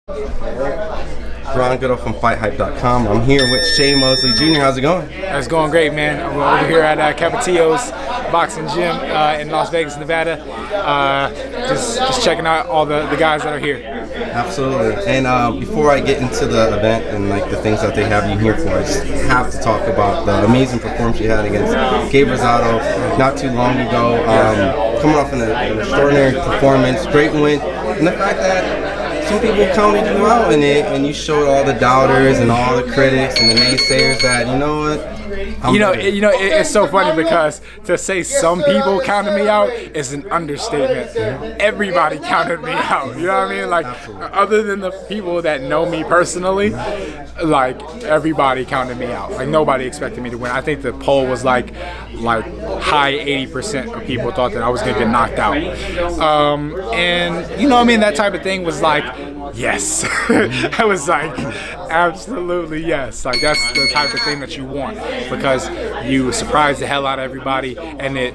Ron Goodall from FightHype.com. I'm here with Mosley Jr. How's it going? It's going great, man. We're over here at Capitio's Boxing Gym in Las Vegas, Nevada. Just checking out all the guys that are here. Absolutely. And before I get into the event and like the things that they have you here for, I just have to talk about the amazing performance you had against Rosado not too long ago. Coming off an extraordinary performance, great win, and the fact that some people counted you out in it, and you showed all the doubters and all the critics and the naysayers that, you know what? It's so funny because to say some people counted me out is an understatement. Everybody counted me out. You know what I mean? Like, other than the people that know me personally, like everybody counted me out. Like nobody expected me to win. I think the poll was like high 80% of people thought that I was gonna get knocked out. And you know what I mean? That type of thing was like, yes. I was like, absolutely yes. Like that's the type of thing that you want, because you surprise the hell out of everybody, and it,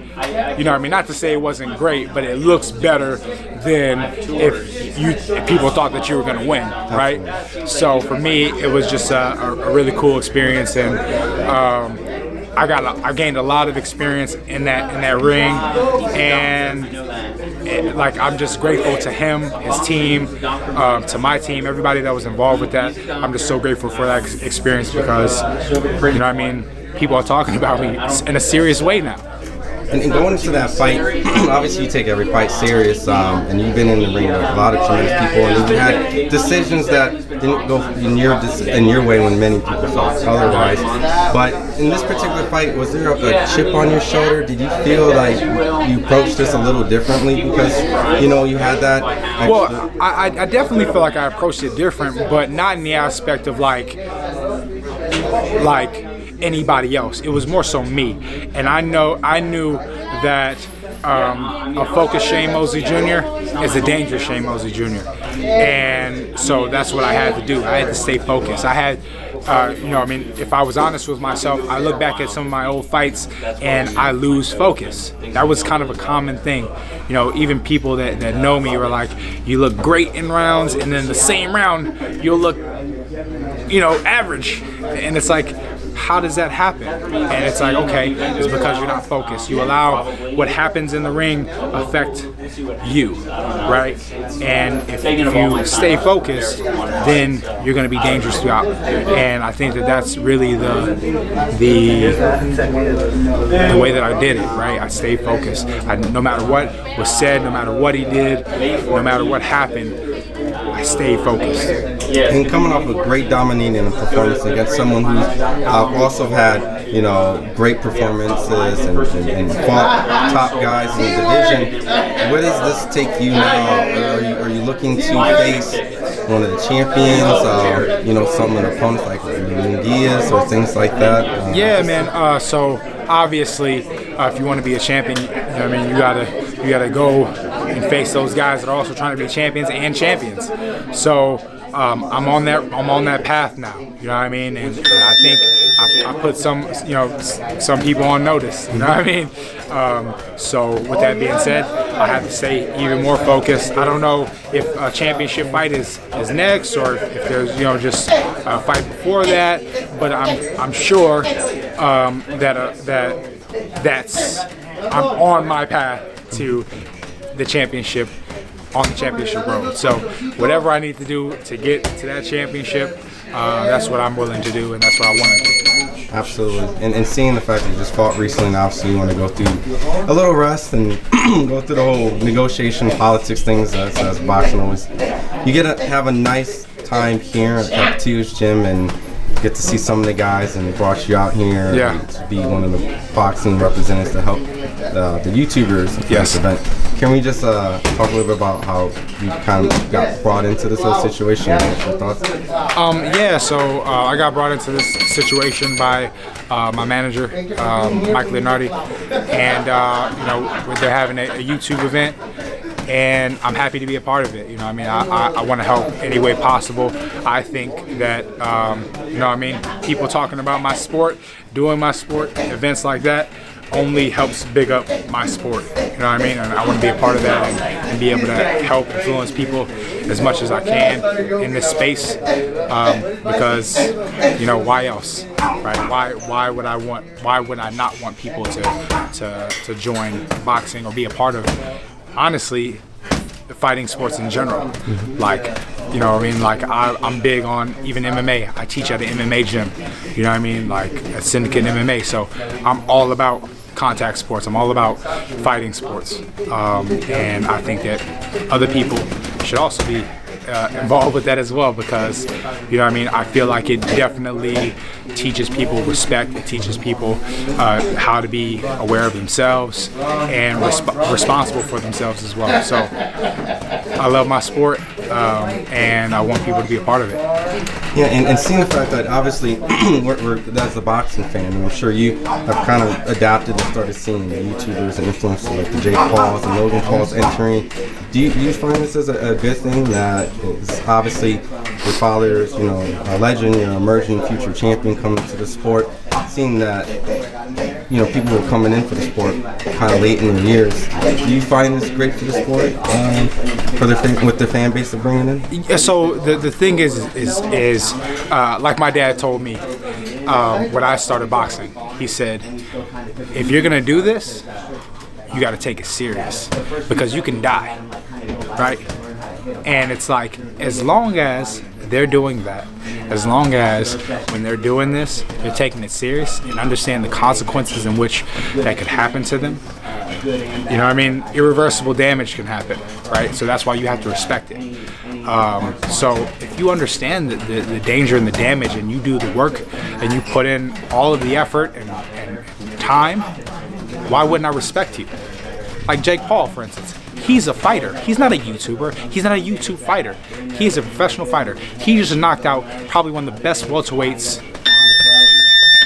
you know what I mean, not to say it wasn't great, but it looks better than if people thought that you were going to win, right? So for me, it was just a really cool experience, and I gained a lot of experience in that ring, and like I'm just grateful to him, his team, to my team, everybody that was involved with that. I'm just so grateful for that experience, because you know what I mean, people are talking about me in a serious way now. And going into that fight, obviously you take every fight serious, and you've been in the ring with a lot of tremendous people, and you've had decisions that didn't go in your way when many people thought otherwise. But in this particular fight, was there a chip on your shoulder? Did you feel like you approached this a little differently because, you know, you had that extra? Well, I definitely feel like I approached it different, but not in the aspect of like anybody else. It was more so me, and I knew that a focused Mosley Jr. is a dangerous Mosley Jr. And so that's what I had to do. I had to stay focused. I had, you know, I mean, if I was honest with myself, I look back at some of my old fights and I lose focus. That was kind of a common thing. You know, even people that know me were like, you look great in rounds, and then the same round you'll look, you know, average. And it's like, how does that happen? And it's like, okay, it's because you're not focused. You allow what happens in the ring affect you, right? And if you stay focused, then you're going to be dangerous throughout. And I think that that's really the way that I did it, right? I stayed focused. No matter what was said, no matter what he did, no matter what happened, I stayed focused. And coming off a great dominating performance against someone who's also had, you know, great performances and fought top guys in the division, where does this take you now? Are you looking to face one of the champions, you know, some of the opponents like Diaz or things like that? Yeah, man. So obviously, if you want to be a champion, you know what I mean, you gotta go and face those guys that are also trying to be champions and champions. So I'm on that path now. You know what I mean? And I think I put some people on notice. You know what I mean? So with that being said, I have to stay even more focused. I don't know if a championship fight is next, or if there's, you know, just a fight before that. But I'm sure I'm on my path to the championship, on the championship road. So whatever I need to do to get to that championship, that's what I'm willing to do, and that's what I want to do. Absolutely. And seeing the fact that you just fought recently, and obviously you want to go through a little rest and go through the whole negotiation, politics things as boxing always. You get to have a nice time here at Capitio's gym and get to see some of the guys, and they brought you out here to be one of the boxing representatives to help the YouTubers for this event. Can we just talk a little bit about how you kind of got brought into this whole situation? What's your thoughts? Yeah, so I got brought into this situation by my manager, Leonard, and you know, they're having a YouTube event, and I'm happy to be a part of it. You know, I mean, I want to help any way possible. I think that you know, I mean, people talking about my sport, doing my sport, events like that, only helps big up my sport. You know what I mean? And I want to be a part of that and be able to help influence people as much as I can in this space, because why else, right? Why would I not want people to join boxing or be a part of, honestly, fighting sports in general? Like, you know what I mean? Like, I'm big on even MMA. I teach at an MMA gym, you know what I mean? Like a syndicate MMA. So I'm all about contact sports. I'm all about fighting sports. And I think that other people should also be involved with that as well, because, you know what I mean, I feel like it definitely teaches people respect. It teaches people how to be aware of themselves and responsible for themselves as well. So I love my sport, and I want people to be a part of it. Yeah, and seeing the fact that obviously, as a boxing fan, and I'm sure you have kind of adapted and started seeing the YouTubers and influencers like the Jake Pauls and Logan Pauls entering. Do you find this as a good thing, that is obviously your father is, a legend, emerging future champion coming to the sport, seeing that, people were coming in for the sport kind of late in their years. Do you find this great for the sport, with the fan base they're bringing in? Yeah, so the thing is like my dad told me when I started boxing, he said, if you're gonna do this, you got to take it serious, because you can die, right? And it's like, as long as they're doing that, as long as when they're doing this, they're taking it serious and understand the consequences in which that could happen to them, you know what I mean? Irreversible damage can happen, right? So that's why you have to respect it. So if you understand the danger and the damage, and you do the work, and you put in all of the effort and time, why wouldn't I respect you? Like Jake Paul, for instance. He's a fighter. He's not a YouTuber. He's not a YouTube fighter. He's a professional fighter. He just knocked out probably one of the best welterweights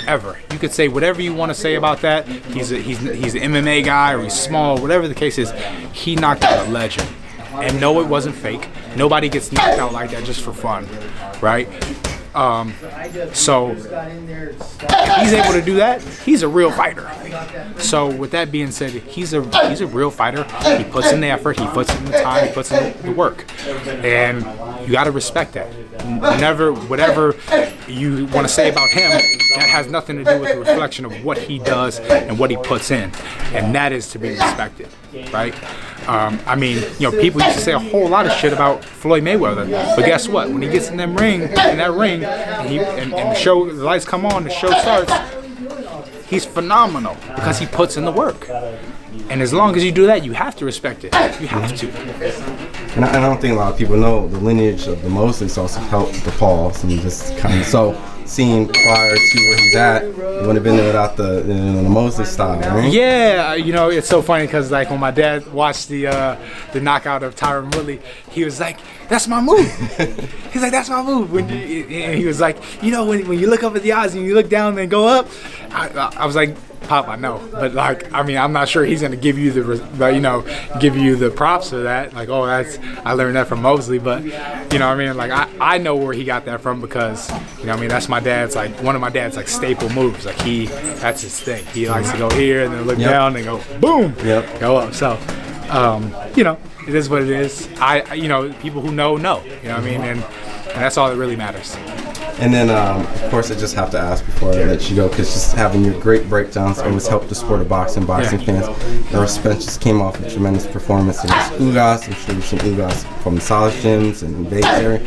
ever. You could say whatever you want to say about that. He's an MMA guy, or he's small, whatever the case is. He knocked out a legend. And no, it wasn't fake. Nobody gets knocked out like that just for fun, right? So if he's able to do that, he's a real fighter. So with that being said, he's a real fighter. He puts in the effort, he puts in the time, he puts in the work, and you got to respect that. Never, whatever you want to say about him, that has nothing to do with the reflection of what he does and what he puts in, and that is to be respected, right? I mean, people used to say a whole lot of shit about Floyd Mayweather, but guess what? When he gets in that ring, and the lights come on, the show starts, he's phenomenal because he puts in the work. And as long as you do that, you have to respect it. You have to. And I don't think a lot of people know the lineage of the Mosleys also helped the Pauls, and just kind of seeing prior to where he's at, he wouldn't have been there without the Mosley style, right? Yeah, it's so funny because like when my dad watched the knockout of Tyron Woodley, he was like, "That's my move." He's like, "That's my move." And he was like, when you look up at the odds and you look down and go up, I was like, Pop, I know, but like, I mean, I'm not sure he's gonna give you give you the props for that. Like, oh, I learned that from Mosley, but I mean, like, I know where he got that from, because I mean, that's my dad's, like, one of my dad's, like, staple moves. Like, that's his thing. He likes to go here and then look down and go boom, go up. So, it is what it is. People who know, you know what I mean, and that's all that really matters. And then, of course, I just have to ask before I let you go, because just having your great breakdowns always helped the sport of boxing fans. Spence just came off a tremendous performance against Ugas. I'm sure you've seen Ugas from massage gyms and Vegas area.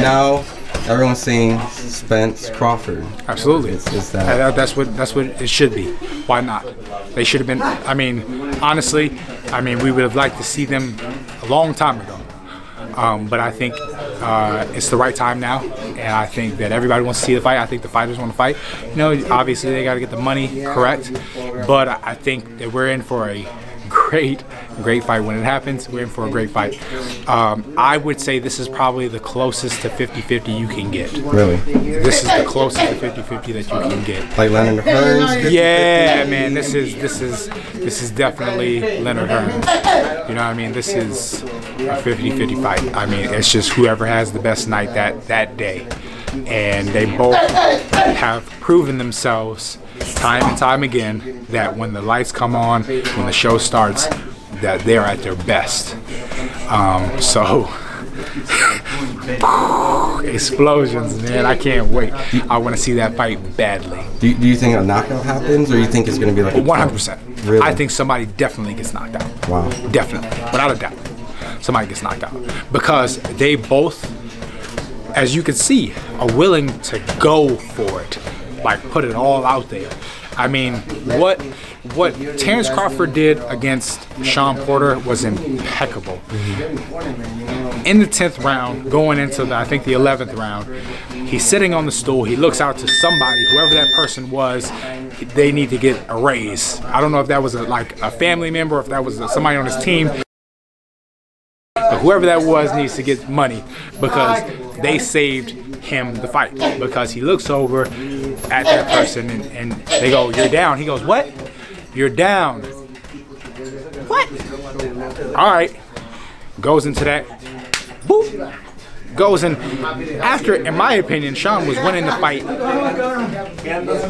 Now, everyone's saying Spence, Crawford. Absolutely. That's what it should be. Why not? They should have been. I mean, honestly, we would have liked to see them a long time ago. But I think it's the right time now, and I think that everybody wants to see the fight. I think the fighters want to fight. Obviously they got to get the money correct, but I think that we're in for a great fight. When it happens, we're in for a great fight. I would say this is probably the closest to 50-50 you can get. Really? This is the closest to 50-50 that you can get. Like Leonard Hearns? Yeah, man. This is definitely Leonard Hearns. You know what I mean? This is a 50-50 fight. I mean, it's just whoever has the best night that day. and they both have proven themselves time and time again that when the lights come on, when the show starts, that they're at their best. So explosions, man! I can't wait. I want to see that fight badly. Do you think a knockout happens, or you think it's going to be like 100%? Really? I think somebody definitely gets knocked out. Wow. Definitely, without a doubt, somebody gets knocked out because they both, as you can see, are willing to go for it, like put it all out there. I mean, what Terrence Crawford did against Sean Porter was impeccable. In the 10th round, going into I think the 11th round, he's sitting on the stool. He looks out to somebody, whoever that person was. They need to get a raise. I don't know if that was like a family member, or if that was somebody on his team. But whoever that was needs to get money because they saved him the fight. Because he looks over at that person and they go, "You're down." He goes, "What? You're down." What? All right. Goes into that. Boop. Goes in. After, in my opinion, Sean was winning the fight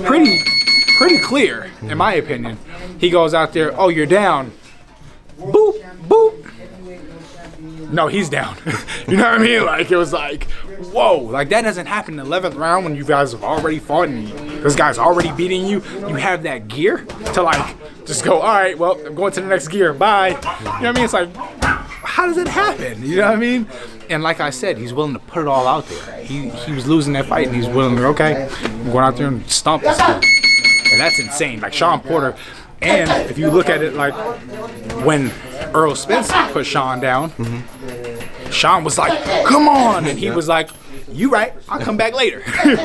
pretty clear, in my opinion. He goes out there, "Oh, you're down." Boop, boop. No, he's down. You know what I mean? Like, it was like, whoa. Like, that doesn't happen in the 11th round when you guys have already fought and this guy's already beating you. You have that gear to, like, just go, all right, well, I'm going to the next gear. Bye. You know what I mean? It's like, how does it happen? You know what I mean? And like I said, he's willing to put it all out there. He was losing that fight, and he's willing to, okay, I'm going out there and stomp this kid. And that's insane. Like, Sean Porter. And if you look at it, like, when Earl Spence put Sean down, Sean was like, "Come on," and he was like, "You right, I'll come back later." You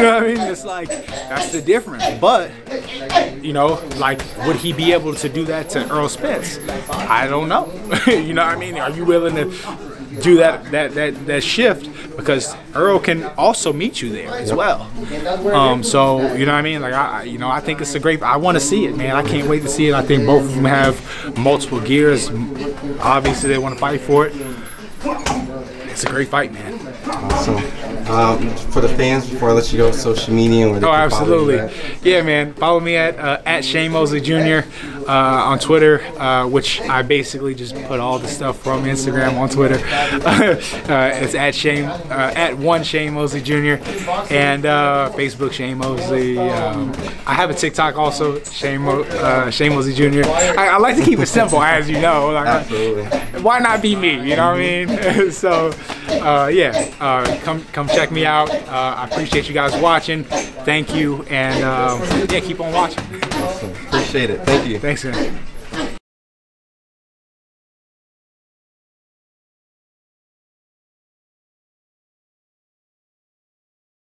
know what I mean? It's like, that's the difference. But, you know, like, would he be able to do that to Earl Spence? I don't know. You know what I mean? Are you willing to do that shift? Because Earl can also meet you there as well. So, you know what I mean? Like, I think it's a great, I want to see it, man. I can't wait to see it. I think both of them have multiple gears. Obviously, they want to fight for it. It's a great fight, man. Awesome. For the fans, before I let you go, social media and where they can absolutely. follow you at. Yeah, man. Follow me at Shane Mosley Jr. On Twitter, which I basically just put all the stuff from Instagram on Twitter. It's at one Shane Mosley Jr. and Facebook Shane Mosley. I have a TikTok also, Shane Mosley Jr. I like to keep it simple, as you know. Like, Absolutely. Why not be me? You know what I mean? So, come check me out. I appreciate you guys watching. Thank you, and yeah, keep on watching. Awesome. Appreciate it. Thank you. Thanks, man.